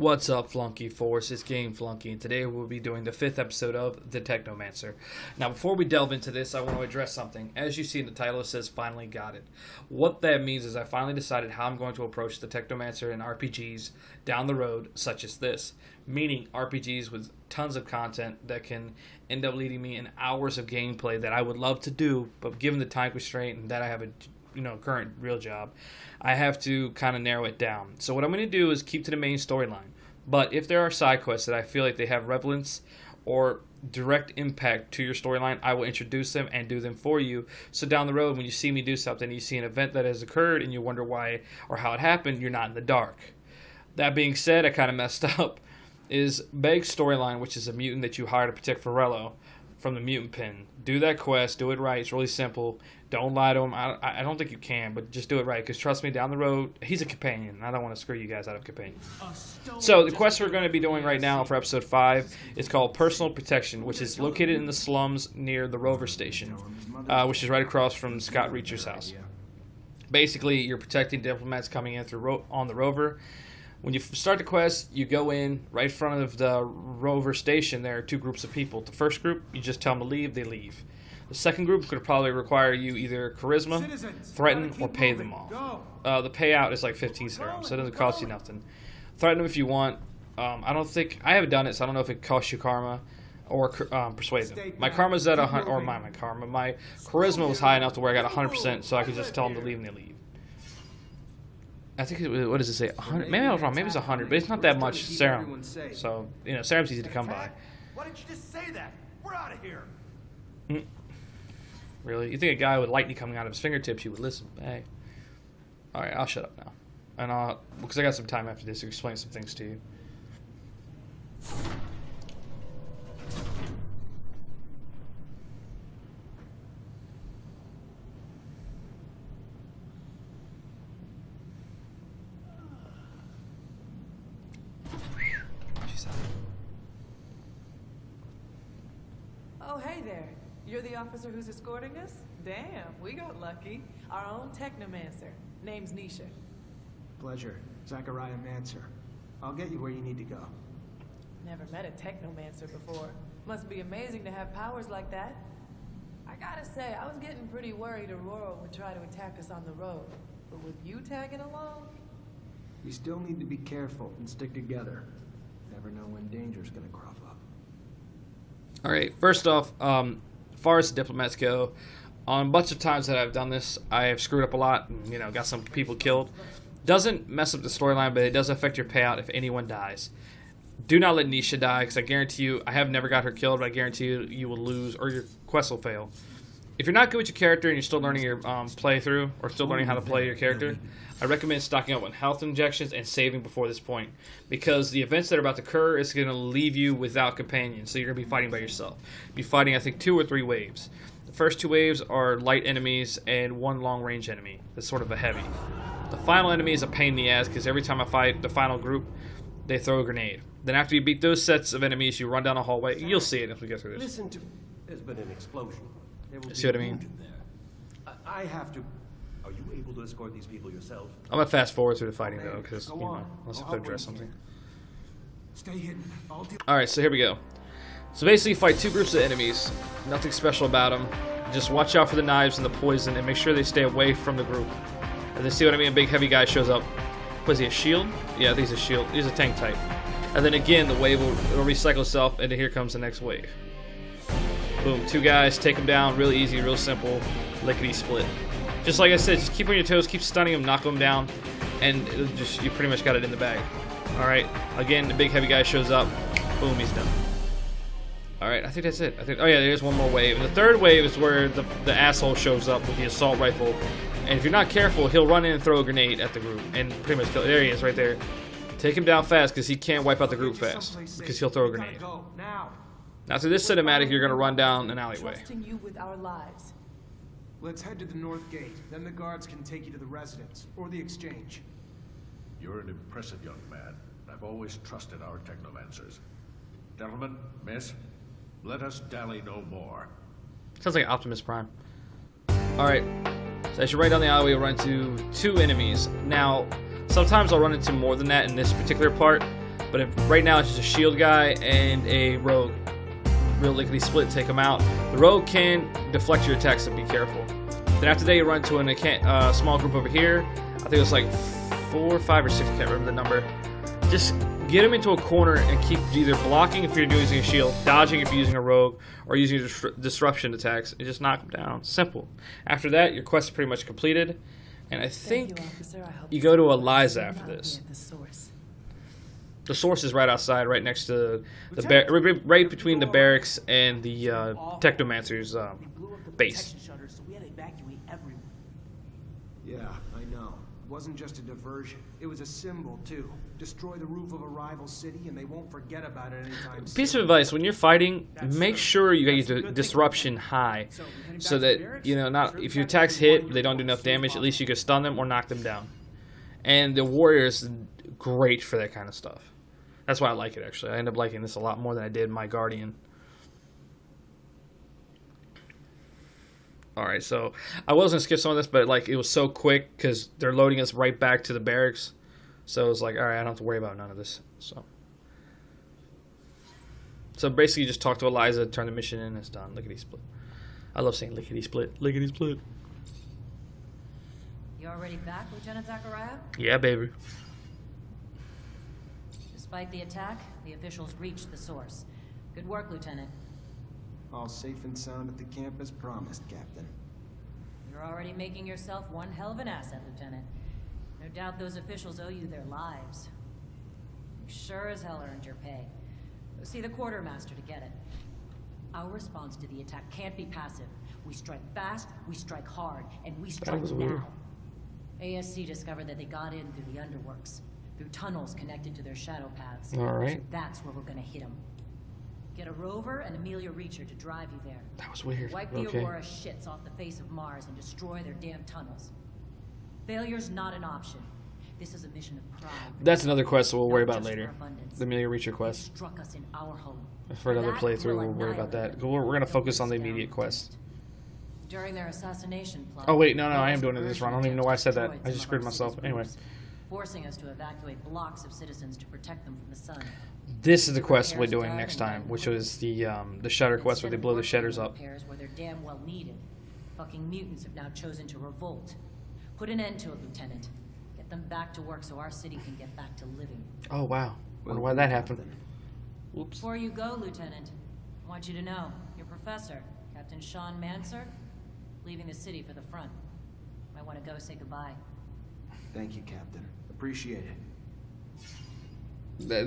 What's up, Flunky Force? It's Game Flunky, and today we'll be doing the 5th episode of the Technomancer. Now, before we delve into this, I want to address something. As you see in the title, it says, finally got it. What that means is I finally decided how I'm going to approach the Technomancer and RPGs down the road, such as this. Meaning RPGs with tons of content that can end up leading me in hours of gameplay that I would love to do, but given the time constraint and that I have a current real job, I have to kind of narrow it down. So what I'm going to do is keep to the main storyline. But if there are side quests that I feel like they have relevance or direct impact to your storyline, I will introduce them and do them for you. So down the road, when you see me do something, you see an event that has occurred and you wonder why or how it happened, you're not in the dark. That being said, I kind of messed up. Is Beg's storyline, which is a mutant that you hire to protect Forello from the mutant pin. Do that quest, do it right, it's really simple. Don't lie to him. I don't think you can, but just do it right, because trust me, down the road, he's a companion. I don't want to screw you guys out of companion. So the quest we're going to be doing right now for episode 5 is called Personal Protection, which is located in the slums near the Rover Station, which is right across from Scott Reacher's house. Basically, you're protecting diplomats coming in through on the Rover. When you start the quest, you go in right in front of the Rover Station. There are two groups of people. The first group, you just tell them to leave, they leave. The second group could probably require you either charisma, threaten, or pay them off. The payout is like 15 serum, so it doesn't cost you nothing. Threaten them if you want. I haven't done it, so I don't know if it costs you karma or persuade them. My karma's at 100, or my charisma was high enough to where I got 100%, so I could just tell them to leave and they leave. I think what does it say? 100? Maybe I was wrong. Maybe it's 100, but it's not that much serum. So serum's easy to come by. Why didn't you just say that? We're out of here. Really? You think a guy with lightning coming out of his fingertips, you would listen? Hey. All right, I'll shut up now, and because I got some time after this to explain some things to you. Oh, hey there. You're the officer who's escorting us? Damn, we got lucky. Our own Technomancer. Name's Nisha. Pleasure. Zachariah Mancer. I'll get you where you need to go. Never met a Technomancer before. Must be amazing to have powers like that. I gotta say, I was getting pretty worried Aurora would try to attack us on the road. But with you tagging along? We still need to be careful and stick together. Never know when danger's gonna crop up. Alright, first off, as far as the diplomats go, on a bunch of times that I've done this, I have screwed up a lot and, got some people killed. Doesn't mess up the storyline, but it does affect your payout if anyone dies. Do not let Nisha die, because I guarantee you, I have never got her killed, but I guarantee you will lose, or your quest will fail. If you're not good with your character and you're still learning your playthrough, or still learning how to play your character, I recommend stocking up on health injections and saving before this point, because the events that are about to occur is going to leave you without companions, so you're going to be fighting by yourself. You'll be fighting, I think, 2 or 3 waves. The first 2 waves are light enemies and 1 long-range enemy that's sort of a heavy. The final enemy is a pain in the ass, because every time I fight the final group, they throw a grenade. Then after you beat those sets of enemies, you run down a hallway. You'll see it as we get through this. Listen to... There's been an explosion. See what I mean? I have to... Are you able to escort these people yourself? I'm going to fast forward through the fighting, though, because, let's have to address something. Stay hidden. Alright, so here we go. So basically, you fight 2 groups of enemies. Nothing special about them. Just watch out for the knives and the poison, and make sure they stay away from the group. And then see what I mean? A big heavy guy shows up. Was he a shield? Yeah, I think he's a shield. He's a tank type. And then again, the wave will recycle itself, and here comes the next wave. Boom, 2 guys, take them down, real easy, real simple, lickety split. Just like I said, just keep on your toes, keep stunning them, knock them down, and you pretty much got it in the bag. Alright, again, the big heavy guy shows up, boom, he's done. Alright, I think that's it. Oh yeah, there's one more wave. And the third wave is where the asshole shows up with the assault rifle, and if you're not careful, he'll run in and throw a grenade at the group, and pretty much kill. There he is, right there. Take him down fast, because he can't wipe out the group fast, because he'll throw a grenade. Now, through this cinematic, you're going to run down an alleyway. Trusting you with our lives. Let's head to the north gate. Then the guards can take you to the residence or the exchange. You're an impressive young man. I've always trusted our Technomancers. Gentlemen, miss, let us dally no more. Sounds like Optimus Prime. Alright, so as you ride down the alleyway, you'll run into 2 enemies. Now, sometimes I'll run into more than that in this particular part, But right now it's just a shield guy and a rogue. Real lickety split, take them out. The rogue can deflect your attacks, so be careful. Then after that, you run to a small group over here. I think it was like 4, 5, or 6. I can't remember the number. Just get them into a corner and keep either blocking if you're using a shield, dodging if you're using a rogue, or using disruption attacks, and just knock them down. Simple. After that, your quest is pretty much completed. And I think you go to Eliza after this. The source is right outside, right next to the right between the barracks and the Technomancer's base. Yeah, I know. It wasn't just a diversion. It was a symbol, too. Destroy the roof of a rival city, and they won't forget about it anytime soon. Piece of advice: when you're fighting, make sure you get your disruption high, so that not if your attacks hit, they don't do enough damage. At least you can stun them or knock them down. And the warrior's great for that kind of stuff. That's why I like it. Actually, I end up liking this a lot more than I did my Guardian. All right, so I was gonna skip some of this, but like it was so quick because they're loading us right back to the barracks. So it was like, all right, I don't have to worry about none of this. So basically, you just talk to Eliza, turn the mission in, and it's done. Lickety split. I love saying lickety split. Lickety split. You already back, Lieutenant Zachariah? Yeah, baby. Despite the attack, the officials reached the source. Good work, Lieutenant. All safe and sound at the camp as promised, Captain. You're already making yourself one hell of an asset, Lieutenant. No doubt those officials owe you their lives. You sure as hell earned your pay. Go see the quartermaster to get it. Our response to the attack can't be passive. We strike fast, we strike hard, and we strike now. ASC discovered that they got in through the underworks, through tunnels connected to their shadow paths. All right. So that's where we're gonna hit them. Get a rover and Amelia Reacher to drive you there. That was weird. Wipe the Aurora shits off the face of Mars and destroy their damn tunnels. Failure's not an option. This is a mission of pride. That's another quest we'll worry about Not just later. for abundance. The Amelia Reacher They quest. struck us in our home. For another that, playthrough, we'll worry about that. annihilate We're going to them. focus on the Don't immediate stand quest. During their assassination plot. Oh, wait, no, I am the doing it this wrong. I don't even know why I said that. I just screwed myself. Anyway. Forcing us to evacuate blocks of citizens to protect them from the sun. This is the quest we're doing next time, which was the shutter quest where they blow the shutters up. Repairs where they're damn well needed. Fucking mutants have now chosen to revolt. Put an end to it, Lieutenant. Get them back to work so our city can get back to living. Oh, wow. Wonder why that happened. Oops. Before you go, Lieutenant, I want you to know, your professor, Captain Technomancer, leaving the city for the front. Might want to go say goodbye. Thank you, Captain. Appreciate it.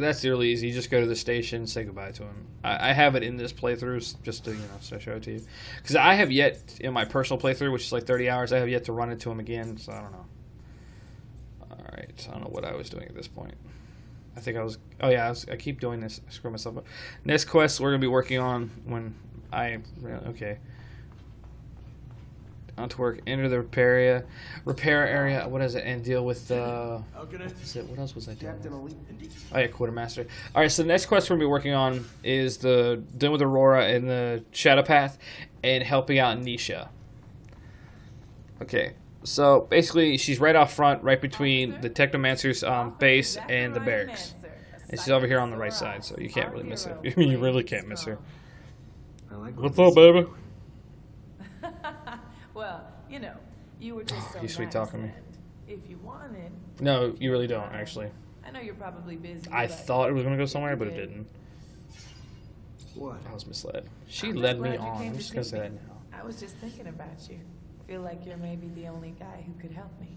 That's really easy. You just go to the station, say goodbye to him. I have it in this playthrough just to, so show it to you. Because I have yet, in my personal playthrough, which is like 30 hours, I have yet to run into him again, so I don't know. Alright, I don't know what I was doing at this point. I think I was, oh yeah, I keep doing this. I screw myself up. Next quest we're going to be working on when okay. On to work, enter the repair area, what is it, and deal with, what else was I doing? Captain Elite. Oh yeah, Quartermaster. Alright, so the next quest we're going to be working on is dealing with Aurora in the Shadow Path and helping out Nisha. Okay, so basically she's right out front, right between the Technomancer's base and the barracks. And she's over here on the right side, so you can't really miss her. You really can't miss her. I like What's up, baby? Well, you were just so You sweet nice, talking me. and if you wanted, No, you really don't, actually. I know you're probably busy. I but thought it was going to go somewhere, you but it did. didn't. What? I was misled. She I'm just led me glad you on. came I'm to just going to see say me. that now. I was just thinking about you. Feel like you're maybe the only guy who could help me.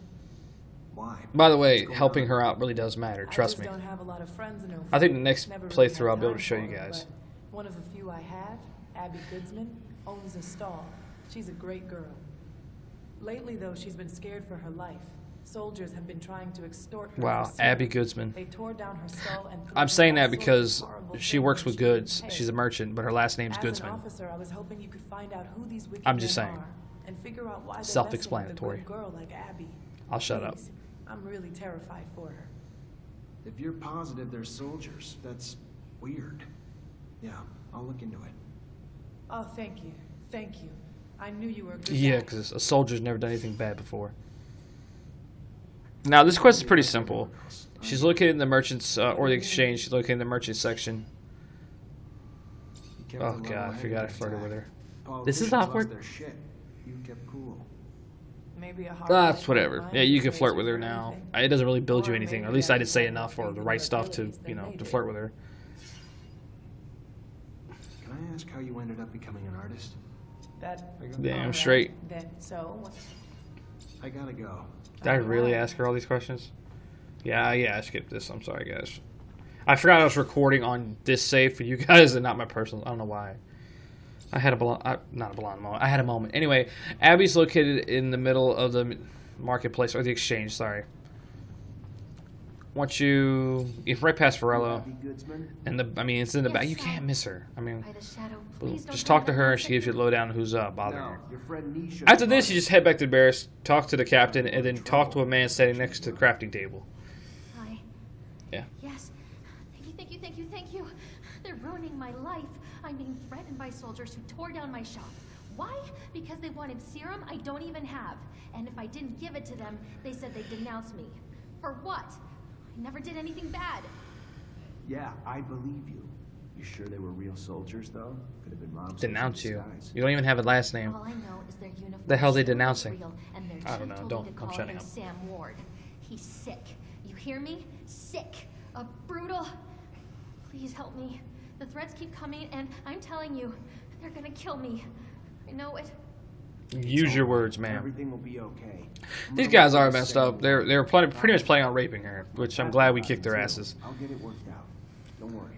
Why? By the way, What's going helping on? her out really does matter. Trust I me. just don't have a lot of friends in I think the next Never really playthrough had I'll be able to time show for you her, guys. but one of the few I have, Abby Goodsman, owns a stall. She's a great girl. Lately, though, she's been scared for her life. Soldiers have been trying to extort her. Wow, for silver. Abby Goodsman. They tore down her stall and I'm threatened saying all that sorts of because horrible she things works if with she didn't goods. pay. She's a merchant, but her last name's As Goodsman. an officer, I was hoping you could find out who these wicked I'm just men saying. are and figure out why they're Self-explanatory. messing with a good girl like Abby. I'll shut up. Please, I'm really terrified for her. If you're positive they're soldiers, that's weird. Yeah, I'll look into it. Oh, thank you. Thank you. I knew you were a good Yeah, guy. because a soldier's never done anything bad before. Now, this quest is pretty simple. She's located in the merchants, or the exchange. She's located in the merchant section. Oh, God, I forgot I flirted with her. This is awkward. You kept cool. Maybe a hard That's life whatever. won't Yeah, mind you if can it flirt makes with you her do now. anything. It doesn't really build you Or anything. maybe At least I I did say just enough or haven't the faith right in stuff to, abilities that you know, made to it. flirt with her. Can I ask how you ended up becoming an artist? That Damn alright, straight. Then so I gotta go. Did I really ask her all these questions? Yeah, I skipped this. I'm sorry, guys. I forgot I was recording on this save for you guys and not my personal. I don't know why. I had not a blonde moment. I had a moment. Anyway, Abby's located in the middle of the marketplace, or the exchange, sorry. Once it's right past Varello. And it's in the back. You can't miss her. I mean, boom. Just talk to her, she gives you the lowdown on who's bothering her. Your friend Nisha. After this, you just head back to the barracks, talk to the captain, and then talk to a man standing next to the crafting table. Hi. Yeah. Yes. Thank you. They're ruining my life. I'm being threatened by soldiers who tore down my shop. Why? Because they wanted serum I don't even have. And if I didn't give it to them, they said they'd denounce me. For what? I never did anything bad. Yeah, I believe you. You sure they were real soldiers, though? Could have been mobsters. Denounce in you. disguise. You don't even have a last name. All I know is their uniform. The hell they showed it was denouncing? real, and their I don't chief know. told me Don't. to I'm call shutting him up. Sam Ward. He's sick. You hear me? Sick. A brutal. Please help me. The threats keep coming, and I'm telling you, they're gonna kill me. I know it. Use your words, ma'am. Everything will be okay. These guys are messed up. They're pretty much planning on raping her, which I'm glad we kicked their asses. I'll get it worked out. Don't worry.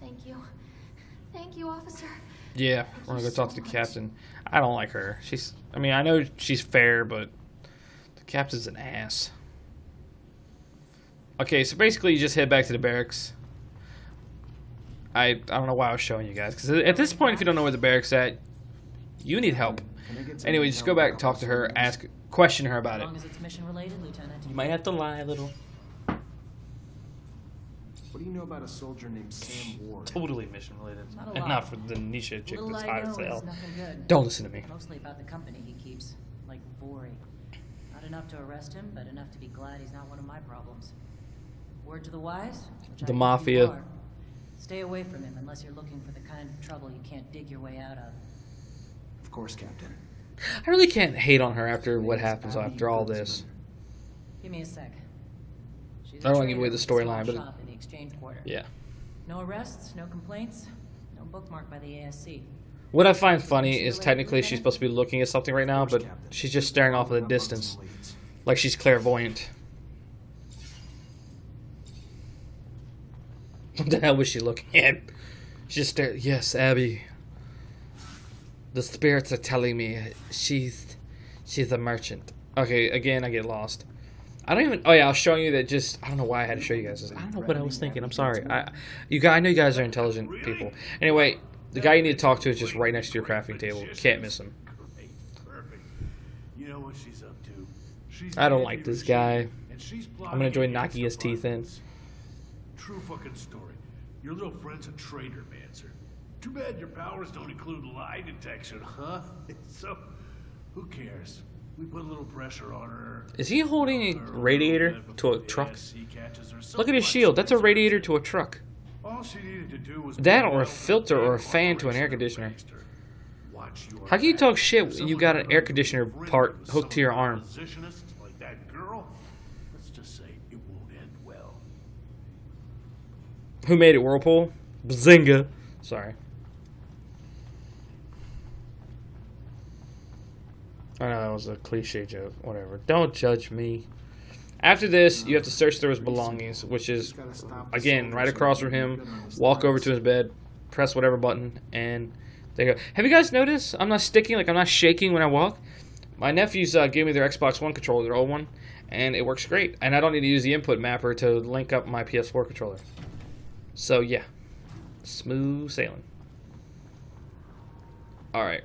Thank you. Thank you, officer. Yeah, we're gonna go talk to the captain. I don't like her. I know she's fair, but the captain's an ass. Okay, so basically you just head back to the barracks. I don't know why I was showing you guys, because at this point, if you don't know where the barracks at, you need help. Anyway, just go back and talk to her, question her about As it. long as it's mission related, Lieutenant. You might have to lie a little. What do you know about a soldier named Sam Ward? Totally mission related. Not a And lot. not for the Nisha chick Little that's I hot know as is hell. nothing good. Don't listen to me. Mostly about the company he keeps, like Vori. Not enough to arrest him, but enough to be glad he's not one of my problems. Word to the wise? which I The think mafia. you are. Stay away from him unless you're looking for the kind of trouble you can't dig your way out of. Of course, Captain. I really can't hate on her after what Name's happens Abby after all this. Give me a sec. She's I don't a wanna give away trader the with a storyline, small but shop in the exchange quarter. Yeah. No arrests, no complaints, no bookmark by the ASC. What I find funny is technically she's supposed to be looking at something right now, but she's just staring off in the distance, like she's clairvoyant. What the hell was she looking at? She just stared. Yes, Abby. The spirits are telling me she's a merchant. Okay, again, I get lost. I don't even. Oh yeah, I was showing you that. I don't know why I had to show you guys this. I don't know what I was thinking. I'm sorry. I know you guys are intelligent people. Anyway, the guy you need to talk to is just right next to your crafting table. Can't miss him. Great, perfect. You know what she's up to. She's I don't the like this anti-regime, guy. and she's I'm gonna join plotting knocking his against teeth in. the True fucking story. Your little friend's a traitor, Mancer. Too bad your powers don't include lie detection, huh? So, who cares? We put a little pressure on her. Is he holding a Her radiator before to a the truck? ASC catches her. So Look at his much shield. That's a nicer. radiator to a truck. All she needed to do was That put or a oil filter or a in fan to an air operation conditioner. raised her. Watch your How can you back. talk shit If when you someone got an ever air conditioner friendly part with hooked to your someone arm? oppositionist like that girl, let's just say it won't end well. Who made it? Whirlpool? Bazinga. Sorry. I know that was a cliche joke. Whatever. Don't judge me. After this, you have to search through his belongings, which is, again, right across from him. Walk over to his bed, press whatever button, and there you go. Have you guys noticed? I'm not sticking, like I'm not shaking when I walk. My nephews gave me their Xbox One controller, their old one, and it works great. And I don't need to use the input mapper to link up my PS4 controller. So, yeah. Smooth sailing. Alright.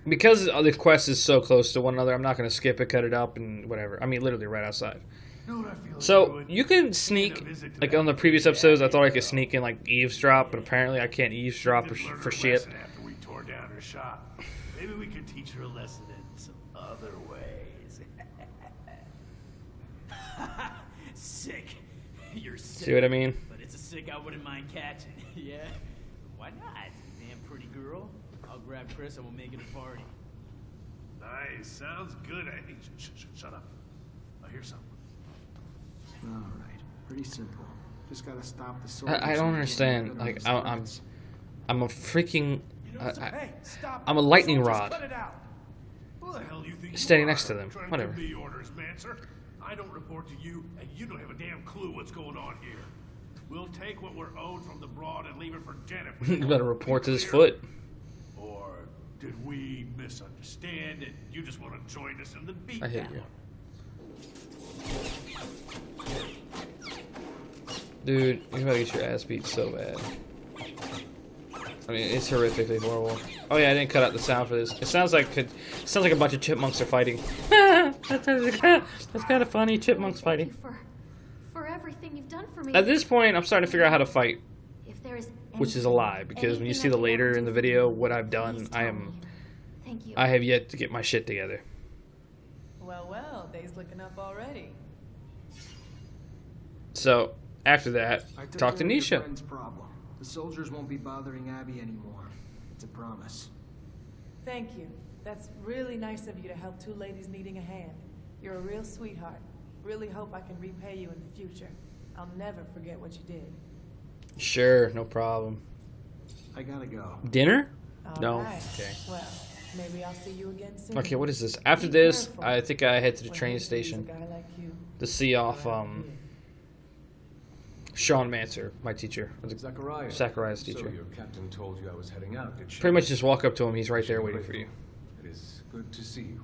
Because the quest is so close to one another, I'm not going to skip it, cut it up, and whatever. I mean, literally right outside. You know what I feel like So, doing? you can sneak, like on the previous episodes, I thought I could sneak in, like, eavesdrop, but apparently I can't eavesdrop Didn't learn for her shit. lesson after we tore down her shop. Maybe we could teach her a lesson in some other ways. Sick. You're sick. See what I mean? But it's a sick I wouldn't mind catching. Yeah? Why not? Damn pretty girl. I'll grab Chris and we'll make it a party. Nice. Sounds good, Andy. Shut up. I hear something. All right, pretty simple. Just gotta stop the soldiers. I don't from understand. getting rid Like of I'm those I'm a freaking Hey, stop. I'm a lightning Soldiers, rod. cut it out. Who the hell do you think Standing you next to are? them. Trying Whatever. to give me orders, Mancer. I don't report to you, and you don't have a damn clue what's going on here. We'll take what we're owed from the broad and leave it for Jennifer. You better report to his Clear? foot. Or did we misunderstand and you just want to join us in the beat? I hate you. Dude, you're about to get your ass beat so bad. I mean, it's horrifically horrible. Oh yeah, I didn't cut out the sound for this. It sounds like a bunch of chipmunks are fighting. That's kind of funny. Chipmunks fighting. Thank you for everything you've done for me. At this point, I'm starting to figure out how to fight, If there is which is a lie because when you see the later in the video what I've done, Thank you. I have yet to get my shit together. Well, day's looking up already. So after that, I took talk to care of your Nisha. friend's problem. The soldiers won't be bothering Abby anymore. It's a promise. Thank you. That's really nice of you to help two ladies needing a hand. You're a real sweetheart. Really hope I can repay you in the future. I'll never forget what you did. Sure, no problem. I gotta go. Dinner? All No. right. Okay. Well, maybe I'll see you again soon. Okay, what is this? After Be this, careful I think I head to the when train he sees a station guy like you to see off around here. Sean Mancer, my teacher, or the Zachariah. Zachariah's So teacher. your captain told you I was heading out, did she? Pretty much just walk up to him. He's right there She waiting for you. grateful. It is good to see you.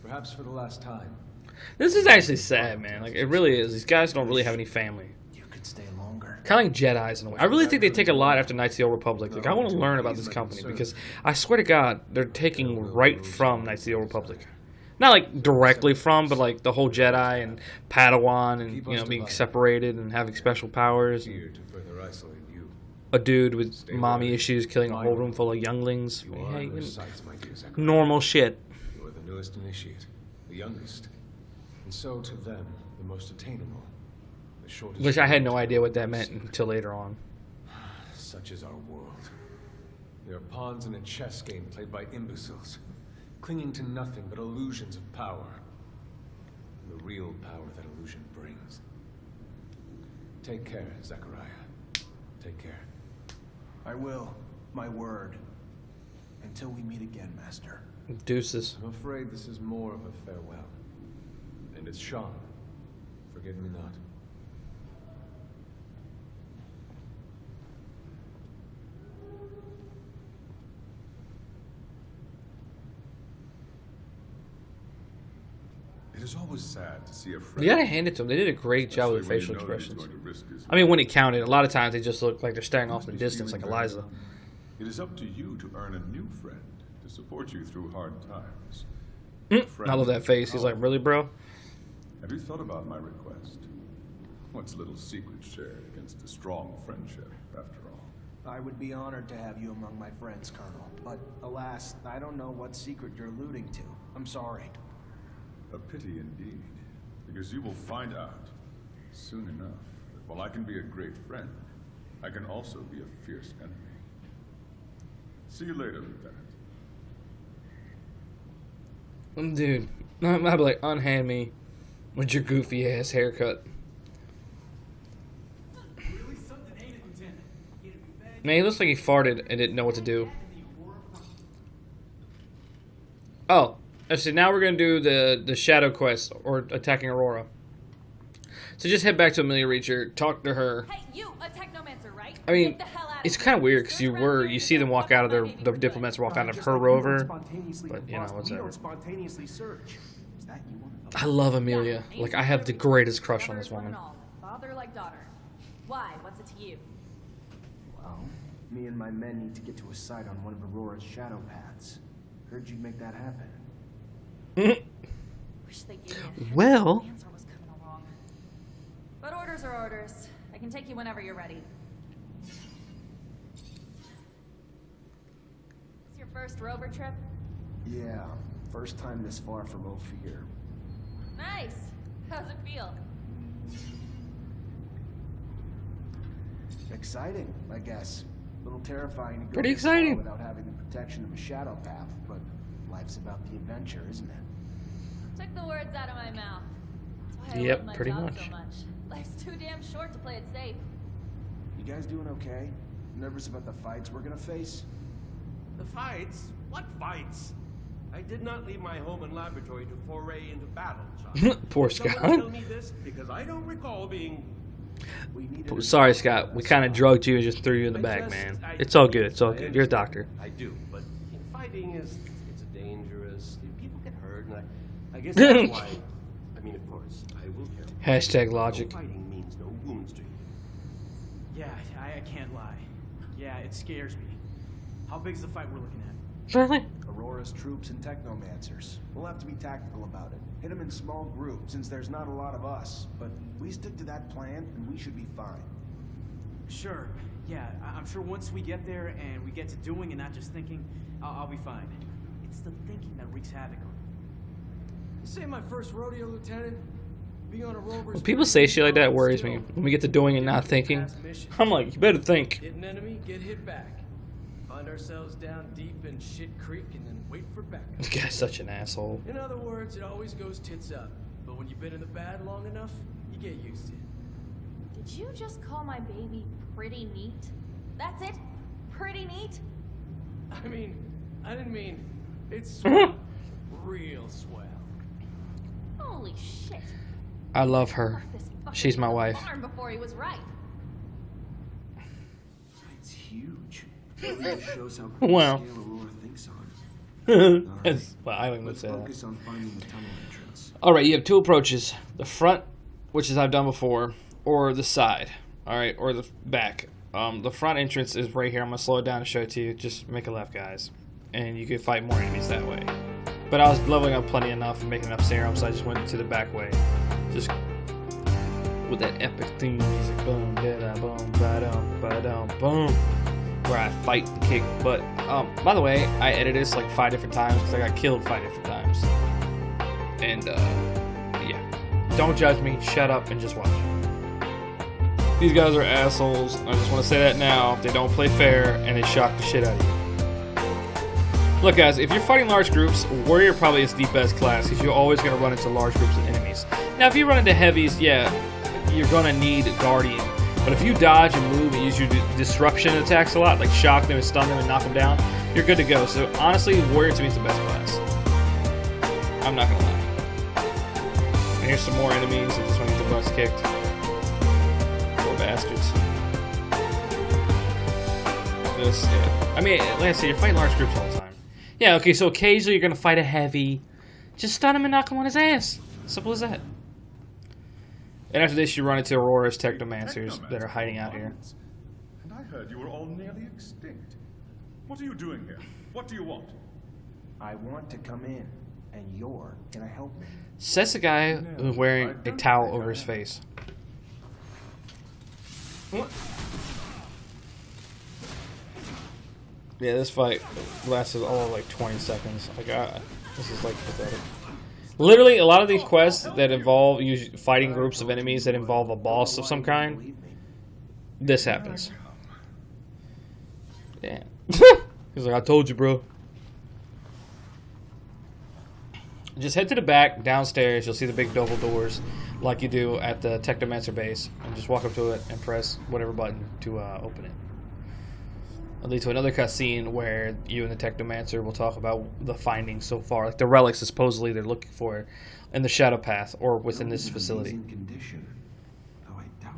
Perhaps for the last time. This is actually sad, man. Like it really is. These guys don't really have any family. You could stay longer. Kind of like Jedi's in a way. I really think they take a lot after Knights of the Old Republic. Like I want to learn about this company because I swear to God, they're taking right from Knights of the Old Republic. Not like directly from, but like the whole Jedi and Padawan and you know being separated and having special powers. Here to further isolate you. A dude with mommy issues killing a whole room full of younglings. You are Hey, in their sights, my dear Zachariah. normal shit. You are the newest initiate, the youngest. And so to them, the most attainable. The shortest. Which I had no road to idea what that the meant secret. until later on. Such is our world. We are pawns in a chess game played by imbeciles, clinging to nothing but illusions of power. And the real power that illusion brings. Take care, Zachariah. Take care. I will. My word. Until we meet again, Master. Deuces. I'm afraid this is more of a farewell. And it's Sean. Forgive me not. It is always sad to see a friend. You gotta hand it to them. They did a great job with the especially facial when you know that he's expressions. going to risk his I mean, when it counted, a lot of times they just look like they're staring You off in the must be distance, like feeling very Eliza. lonely. It is up to you to earn a new friend to support you through hard times. I love that face. He's like, really, bro? Have you thought about my request? What's little secret shared against a strong friendship, after all? I would be honored to have you among my friends, Colonel. But alas, I don't know what secret you're alluding to. I'm sorry. A pity indeed, because you will find out soon enough that while I can be a great friend, I can also be a fierce enemy. See you later, Lieutenant. Dude, I'd be like, unhand me with your goofy ass haircut. Really something, ain't it, Lieutenant? Get it bad. Man, he looks like he farted and didn't know what to do. Oh, actually, now we're gonna do the shadow quest or attacking Aurora. So just head back to Amelia Reacher, talk to her. Hey, you, a Technomancer, right? I mean, Get the hell out of it's here. kind of weird because Search you see them walk out of the diplomats walk out of Just her like we don't rover. spontaneously but, you know, combust, we whatever. don't spontaneously search. Is that you on the I love Amelia. Like, I have the greatest crush on this Brothers, woman. one and all. Father like daughter. Why? What's it to you? Well, me and my men need to get to a site on one of Aurora's shadow paths. Heard you'd make that happen. Wish they gave me a Well. The answer was coming along. But orders are orders. I can take you whenever you're ready. It's your first rover trip? Yeah, first time this far from Ophir. Nice. How's it feel? Exciting, I guess. A little terrifying to go Pretty this far exciting. without having the protection of a shadow path, but life's about the adventure, isn't it? Took the words out of my mouth. That's why I Yep, love my pretty job much. so much. Life's too damn short to play it safe. You guys doing okay? Nervous about the fights we're gonna face? The fights? What fights? I did not leave my home and laboratory to foray into battle, child. Poor Someone Scott. tell me this, because I don't recall being... We needed a- Sorry, Scott. We kind of drugged you and just threw you in the back, man. It's all good. It's all good. You're a doctor. I do, but fighting is... it's dangerous. People get hurt, and I guess that's why... I mean, of course, I will tell you. Hashtag logic. No fighting means no wounds to you. Yeah, I can't lie. Yeah, it scares me. How big's the fight we're looking at? Really? Aurora's troops and Technomancers. We'll have to be tactical about it. Hit them in small groups, since there's not a lot of us. But we stick to that plan, and we should be fine. Sure. Yeah, I'm sure once we get there and we get to doing and not just thinking, I'll be fine. It's the thinking that wreaks havoc on me. This ain't my first rodeo, Lieutenant. Being on a rover's... When people say shit like that, worries me. When we get to doing and not thinking, I'm like, you better think. Hit an enemy, get hit back. Find ourselves down deep in Shit Creek and then wait for backup. This guy's such an asshole. In other words, it always goes tits up. But when you've been in the bad long enough, you get used to it. Did you just call my baby pretty neat? That's it? Pretty neat? I mean, I didn't mean it's swell. Real swell. Holy shit. I love her. This fucker She's my hit the wife. barn before he was right. It's huge. It really shows how Wow. scale Aurora thinks on. As well, Eileen would Let's say that. focus on finding the tunnel entrance. Alright, you have two approaches. The front, which is I've done before, or the side. Alright, or the back. The front entrance is right here. I'm going to slow it down to show it to you. Just make a left, guys. And you can fight more enemies that way. But I was leveling up plenty enough and making enough serum, so I just went to the back way. Just with that epic theme music. Boom, da-da, boom, ba-dum, ba-dum, boom. Where I fight and kick butt. By the way, I edited this like 5 different times because I got killed 5 different times. And, yeah. Don't judge me. Shut up and just watch. These guys are assholes. I just want to say that now. They don't play fair and they shock the shit out of you. Look, guys, if you're fighting large groups, Warrior probably is the best class because you're always going to run into large groups of enemies. Now, if you run into heavies, yeah, you're going to need Guardian. But if you dodge and move and use your disruption attacks a lot, like shock them and stun them and knock them down, you're good to go. So, honestly, Warrior to me is the best class. I'm not going to lie. And here's some more enemies that just want to get their butts kicked. Poor bastards. This, yeah. I mean, like I said, you're fighting large groups all the time. Yeah, okay, so occasionally you're going to fight a heavy. Just stun him and knock him on his ass. Simple as that. And after this, you run into Aurora's Technomancers that are hiding out here. And I heard you were all nearly extinct. What are you doing here? What do you want? I want to come in, and you're gonna help me. Says the guy who's wearing a towel over his face. Yeah, this fight lasted all of like 20 seconds. Like, this is like pathetic. Literally, a lot of these quests that involve fighting groups of enemies that involve a boss of some kind, this happens. Yeah. He's like, I told you, bro. Just head to the back, downstairs. You'll see the big double doors, like you do at the Technomancer base, and just walk up to it and press whatever button to open it. It'll lead to another cutscene where you and the Technomancer will talk about the findings so far, like the relics that supposedly they're looking for in the Shadow Path or within this facility.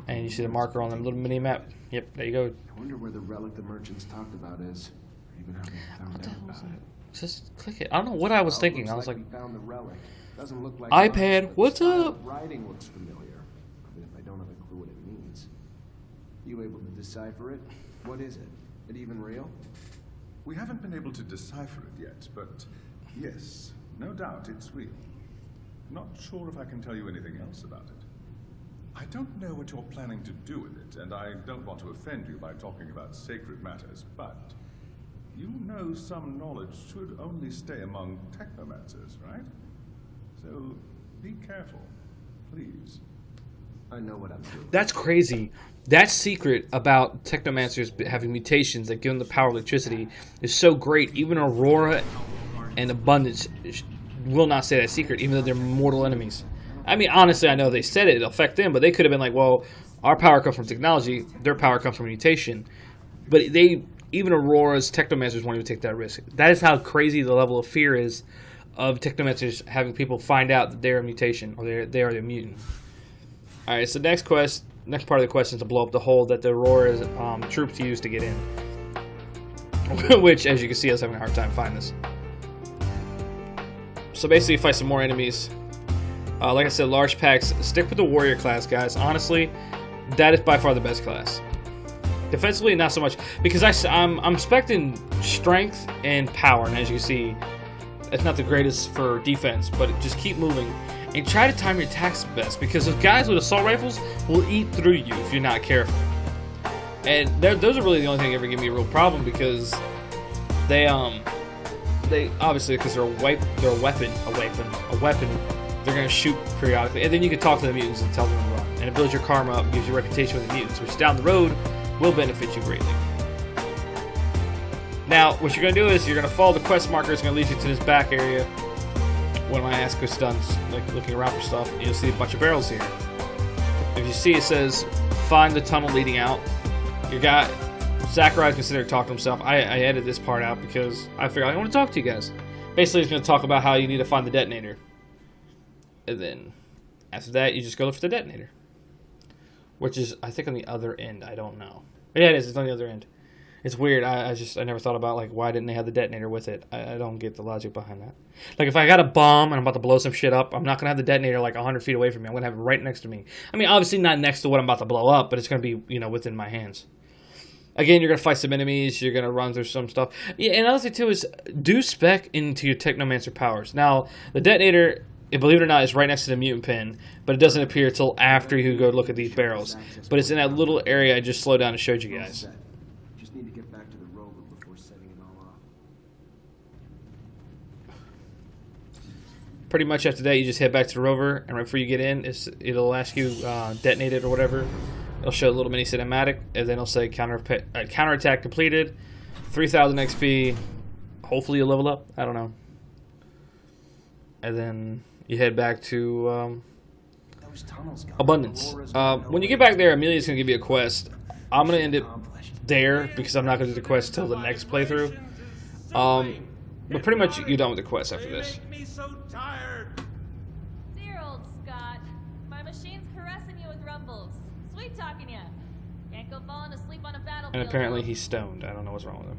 And you see the marker on the little mini map. Yep, there you go. I wonder where the relic the merchants talked about is. Even haven't found out about it. Just click it. I don't know what I was thinking. I was like, we found the relic. Doesn't look like iPad, much, but what's the style up? of writing looks familiar, even if I don't have a clue what it means. You able to decipher it? What is it? It even real? We haven't been able to decipher it yet, but yes, no doubt it's real. Not sure if I can tell you anything else about it. I don't know what you're planning to do with it, and I don't want to offend you by talking about sacred matters, but you know some knowledge should only stay among Technomancers, right? So be careful, please. I know what I'm doing. That's crazy. That secret about Technomancers having mutations that give them the power of electricity is so great. Even Aurora and Abundance will not say that secret, even though they're mortal enemies. I mean, honestly, I know they said it'll affect them, but they could have been like, well, our power comes from technology, their power comes from mutation. But even Aurora's Technomancers won't even take that risk. That is how crazy the level of fear is of Technomancers having people find out that they're a mutation, or they are a mutant. Alright, so next part of the question is to blow up the hole that the Aurora's troops use to get in. Which, as you can see, I was having a hard time finding this. So basically, fight some more enemies. Like I said, large packs. Stick with the warrior class, guys. Honestly, that is by far the best class. Defensively, not so much, because I'm expecting strength and power, and as you can see, it's not the greatest for defense, but just keep moving. And try to time your attacks best, because those guys with assault rifles will eat through you if you're not careful. And those are really the only thing that ever give me a real problem, because they obviously, because they're a weapon, they're gonna shoot periodically, and then you can talk to the mutants and tell them to run, and it builds your karma up, and gives you a reputation with the mutants, which down the road will benefit you greatly. Now, what you're gonna do is you're gonna follow the quest marker. It's gonna lead you to this back area. When my ass is done, like looking around for stuff, you'll see a bunch of barrels here. If you see, it says find the tunnel leading out. Your guy Zachariah's considered talking to himself. I edited this part out because I figured I want to talk to you guys. Basically, he's going to talk about how you need to find the detonator, and then after that, you just go look for the detonator, which is, I think, on the other end. I don't know. But yeah, it is. It's on the other end. It's weird. I never thought about, like, why didn't they have the detonator with it? I don't get the logic behind that. Like, if I got a bomb and I'm about to blow some shit up, I'm not going to have the detonator, like, 100 feet away from me. I'm going to have it right next to me. I mean, obviously not next to what I'm about to blow up, but it's going to be, you know, within my hands. Again, you're going to fight some enemies. You're going to run through some stuff. Yeah, and another thing, too, is do spec into your Technomancer powers. Now, the detonator, believe it or not, is right next to the mutant pin, but it doesn't appear until after you go look at these barrels. But it's in that little area I just slowed down and showed you guys. Just need to get back to the rover before setting it all off. Pretty much after that, you just head back to the rover, and right before you get in, it'll ask you detonate it or whatever. It'll show a little mini cinematic, and then it'll say counterattack completed, 3,000 XP. Hopefully you'll level up. I don't know. And then you head back to Abundance. When you get back there, Amelia's gonna give you a quest. I'm gonna end it there because I'm not gonna do the quest till the next playthrough. But pretty much you're done with the quest after this. Dear old Scott, my machine's caressing you with rumbles. Sweet talking ya. Can't go falling asleep on a battlefield. And apparently he's stoned. I don't know what's wrong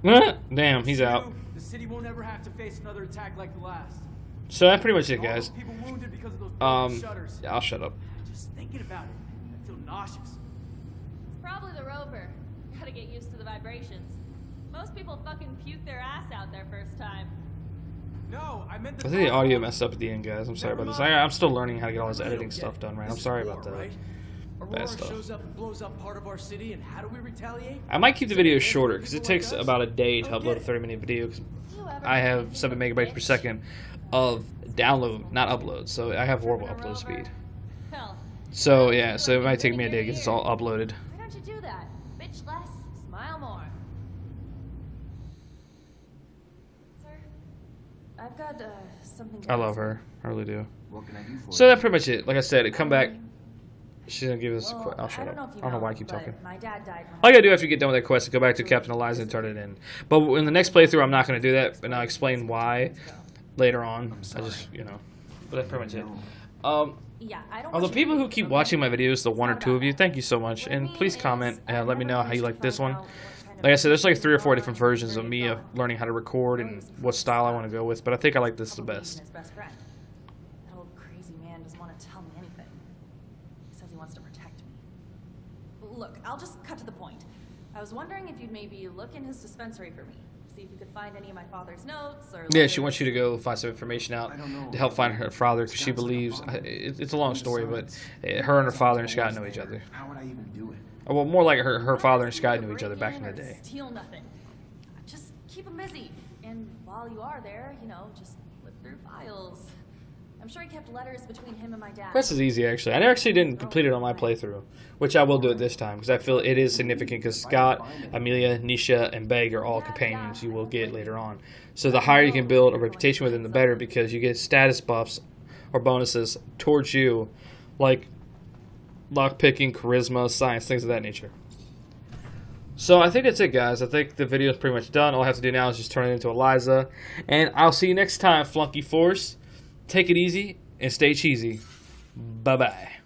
with him. Damn, he's out. The city won't ever have to face another attack like the last. So that's pretty much it, guys. People wounded because of those shutters. I'll shut up. Just thinking about it, I feel nauseous. It's probably the rover. Gotta get used to the vibrations. Most people fucking puke their ass out their first time. No, I meant I think the audio messed up at the end, guys. I'm sorry about this. I'm still learning how to get all this editing stuff done right. I'm sorry about that. Bad stuff. Shows up and blows up part of our city, and how do we retaliate? I might keep the video shorter because it takes about a day to upload a 30-minute video. Cause I have 7 megabytes per second of download, not upload. So I have horrible upload speed. So yeah, so it might take me a day to get this all uploaded. Why don't you do that? Bitch less, smile more. Sir, I've got something. I love her. I really do. What can I do for So that's pretty much it. Like I said, come back. She's gonna give us. I'll shut up. I don't know why I keep talking. My dad died. All you gotta do after you get done with that quest is go back to Captain Eliza and turn it in. But in the next playthrough, I'm not gonna do that, and I'll explain why later on. I just, you know, but that's pretty much it. Yeah, I don't. The people who keep watching my videos, the 1 or 2 of you, thank you so much, and please comment and let me know how you like this one. Like I said, there's like 3 or 4 different versions of me learning how to record and what style I want to go with, but I think I like this the best. That old crazy man doesn't want to tell me anything. He says he wants to protect me. Look, I'll just cut to the point. I was wondering if you'd maybe look in his dispensary for me. See if you could find any of my father's notes or... Yeah, she wants you to go find some information out to help find her father because she believes... It's a long story, but her and her father and Scott know each other. How would I even do it? Well, more like her father and Scott knew each other back in the day. Steal nothing. Just keep him busy. And while you are there, you know, just flip through files. I'm sure he kept letters between him and my dad. Quest is easy, actually. I actually didn't complete it on my playthrough, which I will do it this time, because I feel it is significant, because Scott, Amelia, Nisha, and Beg are all companions you will get later on. So the higher you can build a reputation with them, the better, because you get status buffs or bonuses towards you, like lockpicking, charisma, science, things of that nature. So I think that's it, guys. I think the video is pretty much done. All I have to do now is just turn it into Eliza. And I'll see you next time, Flunky Force. Take it easy and stay cheesy. Bye-bye.